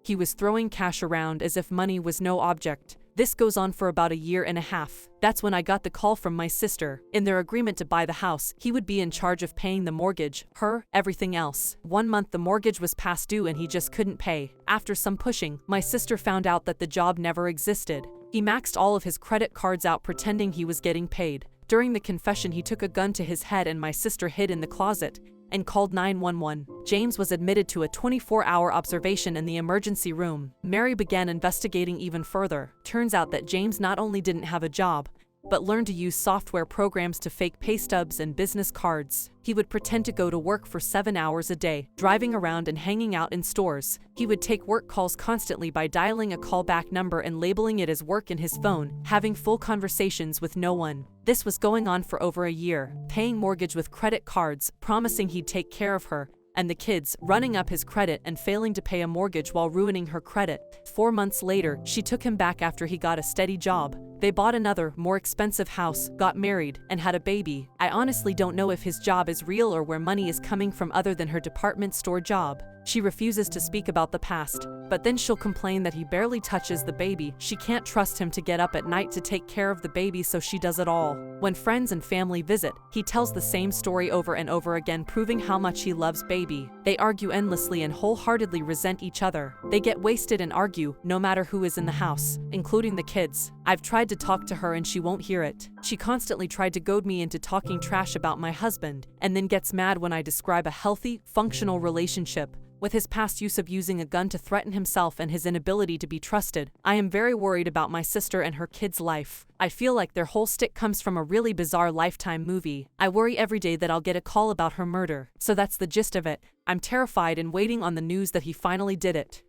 He was throwing cash around as if money was no object. This goes on for about a year and a half. That's when I got the call from my sister. In their agreement to buy the house, he would be in charge of paying the mortgage, her, everything else. 1 month the mortgage was past due and he just couldn't pay. After some pushing, my sister found out that the job never existed. He maxed all of his credit cards out pretending he was getting paid. During the confession, he took a gun to his head and my sister hid in the closet and called 911. James was admitted to a 24-hour observation in the emergency room. Mary began investigating even further. Turns out that James not only didn't have a job, but learned to use software programs to fake pay stubs and business cards. He would pretend to go to work for 7 hours a day, driving around and hanging out in stores. He would take work calls constantly by dialing a callback number and labeling it as work in his phone, having full conversations with no one. This was going on for over a year, paying mortgage with credit cards, promising he'd take care of her and the kids, running up his credit and failing to pay a mortgage while ruining her credit. 4 months later, she took him back after he got a steady job. They bought another, more expensive house, got married, and had a baby. I honestly don't know if his job is real or where money is coming from other than her department store job. She refuses to speak about the past, but then she'll complain that he barely touches the baby. She can't trust him to get up at night to take care of the baby, so she does it all. When friends and family visit, he tells the same story over and over again, proving how much he loves baby. They argue endlessly and wholeheartedly resent each other. They get wasted and argue, no matter who is in the house, including the kids. I've tried to talk to her and she won't hear it. She constantly tried to goad me into talking trash about my husband, and then gets mad when I describe a healthy, functional relationship. With his past use of using a gun to threaten himself and his inability to be trusted, I am very worried about my sister and her kids' life. I feel like their whole stick comes from a really bizarre Lifetime movie. I worry every day that I'll get a call about her murder. So that's the gist of it. I'm terrified and waiting on the news that he finally did it.